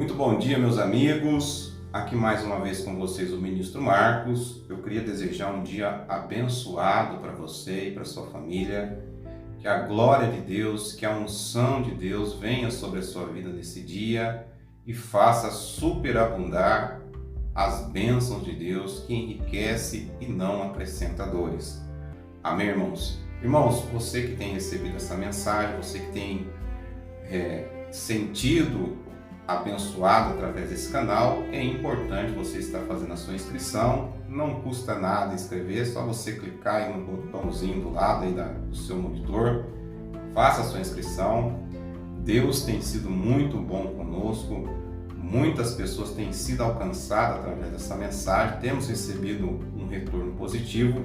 Muito bom dia, meus amigos. Aqui mais uma vez com vocês o Ministro Marcos. Eu queria desejar um dia abençoado para você e para sua família. Que a glória de Deus, que a unção de Deus venha sobre a sua vida nesse dia e faça superabundar as bênçãos de Deus que enriquece e não acrescenta dores. Amém, irmãos? Irmãos, você que tem recebido essa mensagem, você que tem sentido abençoado através desse canal, é importante você estar fazendo a sua inscrição. Não custa nada inscrever, é só você clicar aí no botãozinho do lado aí do seu monitor, faça a sua inscrição. Deus tem sido muito bom conosco, muitas pessoas têm sido alcançadas através dessa mensagem, temos recebido um retorno positivo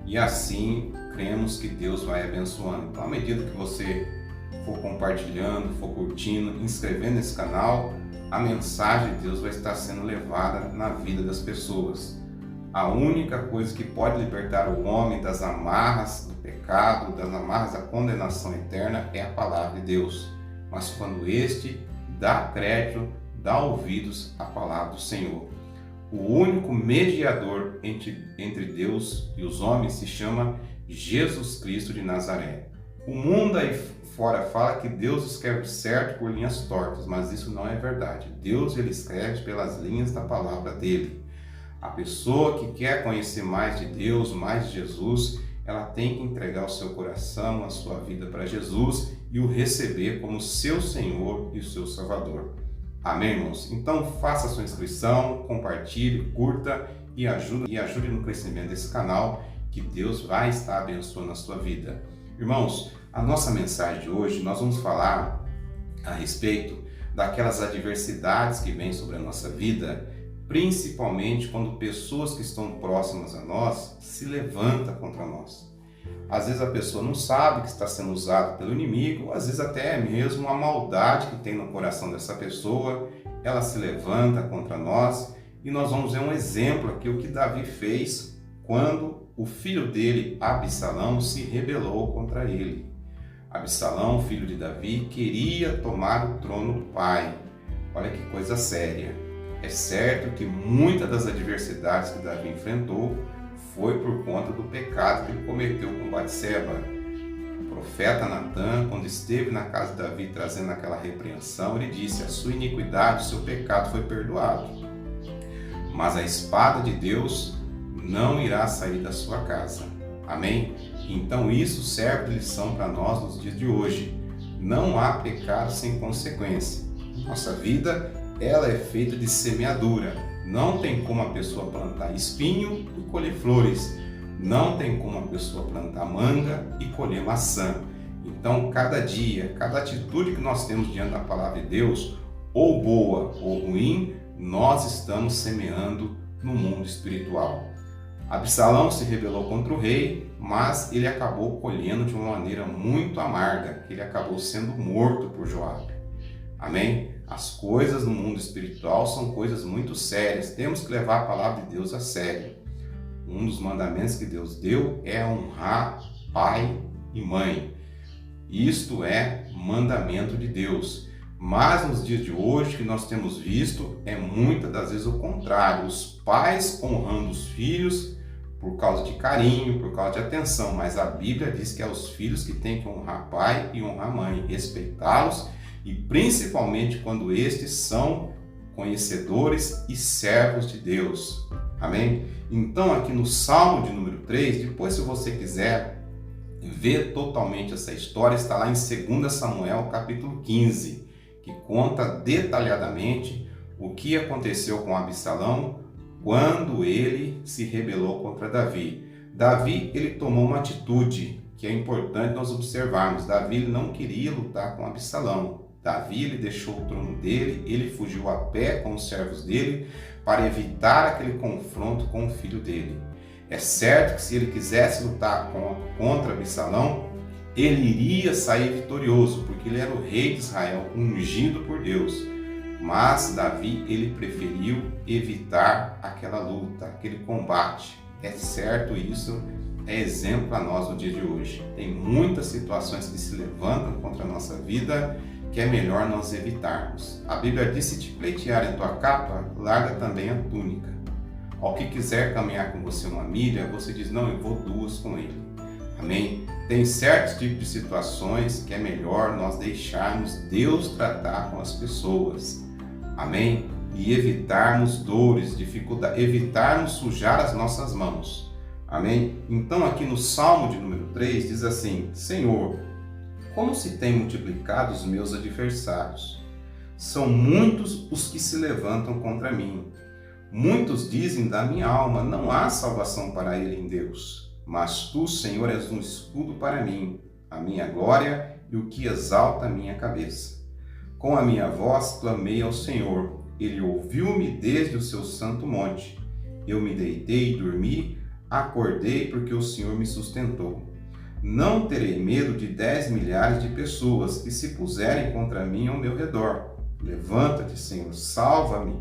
e assim cremos que Deus vai abençoando. Então, à medida que você for compartilhando, for curtindo, inscrevendo nesse canal, a mensagem de Deus vai estar sendo levada na vida das pessoas. A única coisa que pode libertar o homem das amarras do pecado, das amarras da condenação eterna, é a palavra de Deus. Mas quando este dá crédito, dá ouvidos à palavra do Senhor. O único mediador entre Deus e os homens se chama Jesus Cristo de Nazaré. O mundo aí fora fala que Deus escreve certo por linhas tortas, mas isso não é verdade. Deus ele escreve pelas linhas da palavra dele. A pessoa que quer conhecer mais de Deus, mais de Jesus, ela tem que entregar o seu coração, a sua vida para Jesus e o receber como seu Senhor e o seu Salvador. Amém, irmãos? Então faça a sua inscrição, compartilhe, curta e ajude no crescimento desse canal, que Deus vai estar abençoando a sua vida. Irmãos, a nossa mensagem de hoje, nós vamos falar a respeito daquelas adversidades que vêm sobre a nossa vida, principalmente quando pessoas que estão próximas a nós se levantam contra nós. Às vezes a pessoa não sabe que está sendo usada pelo inimigo, ou às vezes até mesmo a maldade que tem no coração dessa pessoa, ela se levanta contra nós, e nós vamos ver um exemplo aqui, o que Davi fez quando o filho dele, Absalão, se rebelou contra ele. Absalão, filho de Davi, queria tomar o trono do pai. Olha que coisa séria. É certo que muitas das adversidades que Davi enfrentou foi por conta do pecado que ele cometeu com Batseba. O profeta Natan, quando esteve na casa de Davi trazendo aquela repreensão, ele disse: a sua iniquidade, o seu pecado foi perdoado, mas a espada de Deus não irá sair da sua casa. Amém? Então isso serve de lição para nós nos dias de hoje. Não há pecado sem consequência. Nossa vida, ela é feita de semeadura. Não tem como a pessoa plantar espinho e colher flores. Não tem como a pessoa plantar manga e colher maçã. Então, cada dia, cada atitude que nós temos diante da palavra de Deus, ou boa ou ruim, nós estamos semeando no mundo espiritual. Absalão se rebelou contra o rei, mas ele acabou colhendo de uma maneira muito amarga, que ele acabou sendo morto por Joabe. Amém? As coisas no mundo espiritual são coisas muito sérias, temos que levar a palavra de Deus a sério. Um dos mandamentos que Deus deu é honrar pai e mãe. Isto é mandamento de Deus. Mas nos dias de hoje, que nós temos visto, é muitas das vezes o contrário. Os pais honrando os filhos por causa de carinho, por causa de atenção. Mas a Bíblia diz que é os filhos que têm que honrar pai e honrar mãe, respeitá-los, e principalmente quando estes são conhecedores e servos de Deus. Amém? Então aqui no Salmo de número 3, depois se você quiser ver totalmente essa história, está lá em 2 Samuel capítulo 15, que conta detalhadamente o que aconteceu com Absalão quando ele se rebelou contra Davi. Davi, ele tomou uma atitude que é importante nós observarmos. Davi ele não queria lutar com Absalão. Davi ele deixou o trono dele, ele fugiu a pé com os servos dele para evitar aquele confronto com o filho dele. É certo que se ele quisesse lutar contra Absalão, ele iria sair vitorioso, porque ele era o rei de Israel, ungido por Deus. Mas Davi, ele preferiu evitar aquela luta, aquele combate. É certo, isso é exemplo para nós no dia de hoje. Tem muitas situações que se levantam contra a nossa vida que é melhor nós evitarmos. A Bíblia diz: se te pleitearem a tua capa, larga também a túnica. Ao que quiser caminhar com você 1 milha, você diz: não, eu vou 2 com ele. Amém? Tem certos tipos de situações que é melhor nós deixarmos Deus tratar com as pessoas. Amém? E evitarmos dores, dificuldades, evitarmos sujar as nossas mãos. Amém? Então aqui no Salmo de número 3 diz assim: Senhor, como se têm multiplicado os meus adversários? São muitos os que se levantam contra mim. Muitos dizem da minha alma: não há salvação para ele em Deus. Mas tu, Senhor, és um escudo para mim, a minha glória e o que exalta a minha cabeça. Com a minha voz clamei ao Senhor. Ele ouviu-me desde o seu santo monte. Eu me deitei e dormi, acordei porque o Senhor me sustentou. Não terei medo de 10 milhares de pessoas que se puserem contra mim ao meu redor. Levanta-te, Senhor, salva-me,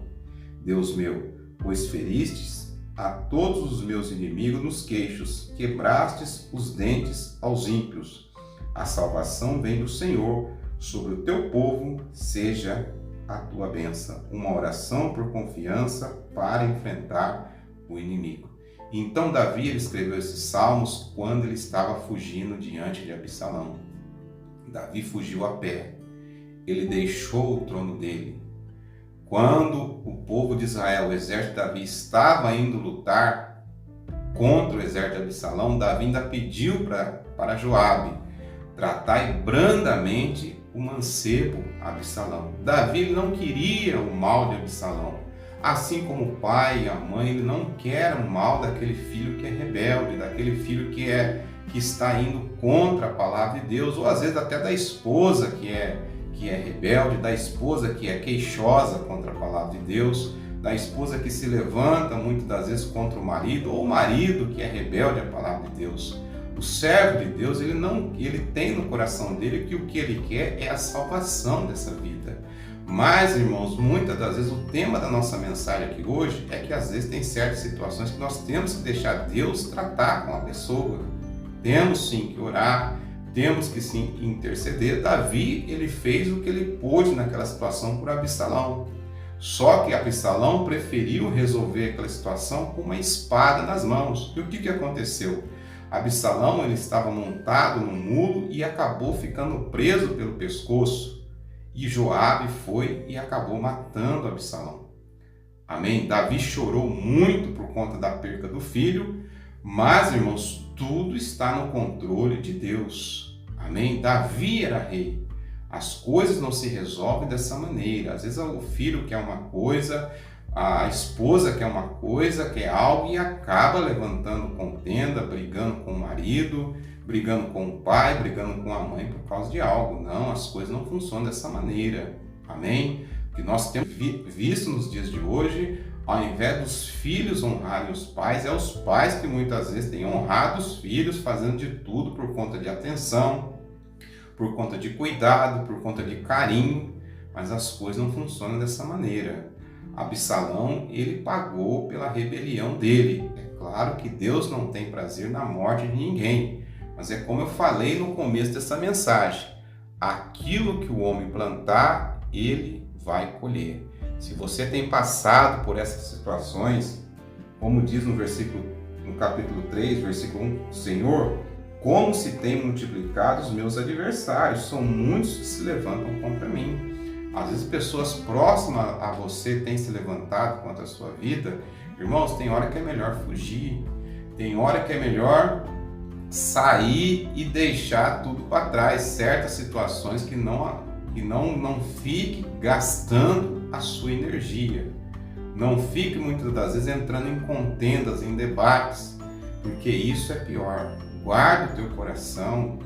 Deus meu, pois feristes a todos os meus inimigos nos queixos, quebrastes os dentes aos ímpios. A salvação vem do Senhor, sobre o teu povo seja a tua bênção. Uma oração por confiança para enfrentar o inimigo. Então Davi escreveu esses salmos quando ele estava fugindo diante de Absalão. Davi fugiu a pé. Ele deixou o trono dele. Quando o povo de Israel, o exército de Davi, estava indo lutar contra o exército de Absalão, Davi ainda pediu para Joabe: tratai brandamente o mancebo Absalão. Davi não queria o mal de Absalão. Assim como o pai e a mãe, ele não quer o mal daquele filho que é rebelde, daquele filho que está indo contra a palavra de Deus, ou às vezes até da esposa que é rebelde, da esposa que é queixosa contra a palavra de Deus, da esposa que se levanta muitas das vezes contra o marido, ou o marido que é rebelde à palavra de Deus. O servo de Deus, ele tem no coração dele que o que ele quer é a salvação dessa vida. Mas, irmãos, muitas das vezes o tema da nossa mensagem aqui hoje é que às vezes tem certas situações que nós temos que deixar Deus tratar com a pessoa. Temos sim que orar, temos que sim interceder. Davi, ele fez o que ele pôde naquela situação por Absalão. Só que Absalão preferiu resolver aquela situação com uma espada nas mãos. E o que aconteceu? Absalão, ele estava montado no mulo e acabou ficando preso pelo pescoço. E Joabe foi e acabou matando Absalão. Amém? Davi chorou muito por conta da perca do filho, mas, irmãos, tudo está no controle de Deus. Amém? Davi era rei. As coisas não se resolvem dessa maneira. Às vezes o filho quer uma coisa, a esposa quer uma coisa, quer algo e acaba levantando contenda, brigando com o marido, brigando com o pai, brigando com a mãe por causa de algo. Não, as coisas não funcionam dessa maneira. Amém? O que nós temos visto nos dias de hoje, ao invés dos filhos honrarem os pais, é os pais que muitas vezes têm honrado os filhos, fazendo de tudo por conta de atenção, por conta de cuidado, por conta de carinho, mas as coisas não funcionam dessa maneira. Absalão, ele pagou pela rebelião dele. É claro que Deus não tem prazer na morte de ninguém, mas é como eu falei no começo dessa mensagem: aquilo que o homem plantar, ele vai colher. Se você tem passado por essas situações, como diz no capítulo 3, versículo 1, Senhor, como se tem multiplicado os meus adversários, são muitos que se levantam contra mim. Às vezes pessoas próximas a você têm se levantado contra a sua vida. Irmãos, tem hora que é melhor fugir, tem hora que é melhor sair e deixar tudo para trás, certas situações que não fique gastando a sua energia. Não fique muitas das vezes entrando em contendas, em debates, porque isso é pior. Guarda o teu coração,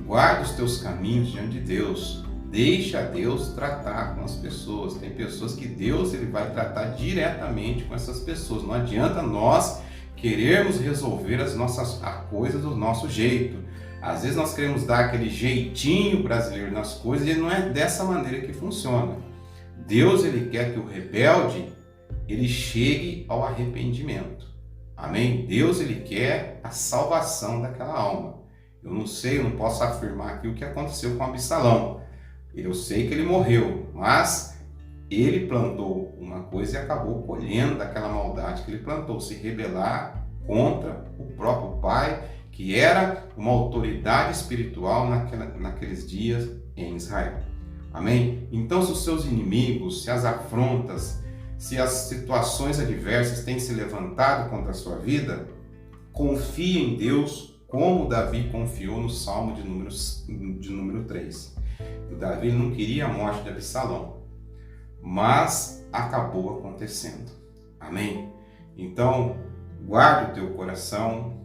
guarda os teus caminhos diante de Deus. Deixa Deus tratar com as pessoas. Tem pessoas que Deus ele vai tratar diretamente com essas pessoas. Não adianta nós querermos resolver as coisas do nosso jeito. Às vezes nós queremos dar aquele jeitinho brasileiro nas coisas e não é dessa maneira que funciona. Deus ele quer que o rebelde ele chegue ao arrependimento. Amém? Deus ele quer a salvação daquela alma. Eu não sei, eu não posso afirmar aqui o que aconteceu com Absalão, Eu sei que ele morreu, mas ele plantou uma coisa e acabou colhendo daquela maldade que ele plantou, se rebelar contra o próprio pai, que era uma autoridade espiritual naqueles dias em Israel. Amém? Então, se os seus inimigos, se as afrontas, se as situações adversas têm se levantado contra a sua vida, confie em Deus, como Davi confiou no Salmo de número 3. O Davi não queria a morte de Absalão, mas acabou acontecendo. Amém? Então, guarde o teu coração,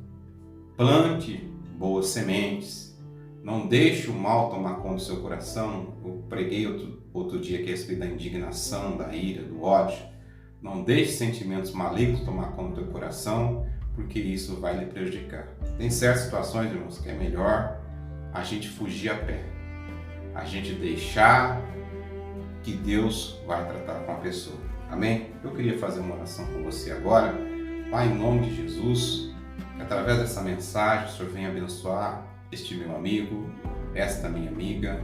plante boas sementes, não deixe o mal tomar conta do seu coração. Eu preguei outro dia aqui a respeito da indignação, da ira, do ódio. Não deixe sentimentos malignos tomar conta do teu coração, porque isso vai lhe prejudicar. Tem certas situações, irmãos, que é melhor a gente fugir a pé, a gente deixar que Deus vai tratar com a pessoa. Amém? Eu queria fazer uma oração com você agora. Pai, em nome de Jesus, através dessa mensagem, o Senhor venha abençoar este meu amigo, esta minha amiga,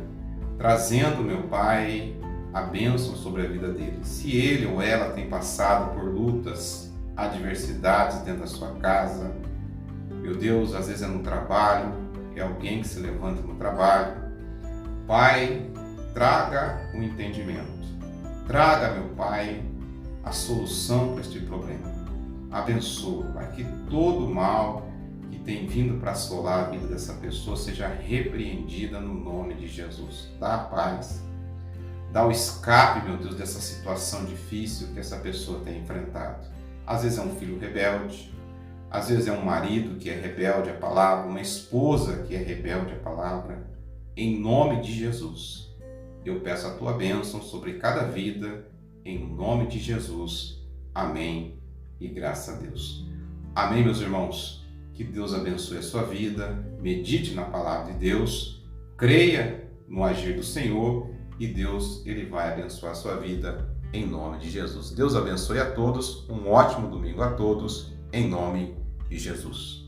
trazendo, meu Pai, a bênção sobre a vida dele. Se ele ou ela tem passado por lutas, adversidades dentro da sua casa, meu Deus, às vezes é no trabalho, é alguém que se levanta no trabalho. Pai, traga o entendimento, traga, meu Pai, a solução para este problema. Abençoa, Pai, que todo mal que tem vindo para assolar a vida dessa pessoa seja repreendida no nome de Jesus. Dá a paz, dá o escape, meu Deus, dessa situação difícil que essa pessoa tem enfrentado. Às vezes é um filho rebelde, às vezes é um marido que é rebelde à palavra, uma esposa que é rebelde à palavra. Em nome de Jesus, eu peço a tua bênção sobre cada vida, em nome de Jesus. Amém e graças a Deus. Amém, meus irmãos. Que Deus abençoe a sua vida, medite na palavra de Deus, creia no agir do Senhor e Deus, ele vai abençoar a sua vida em nome de Jesus. Deus abençoe a todos, um ótimo domingo a todos, em nome de Jesus.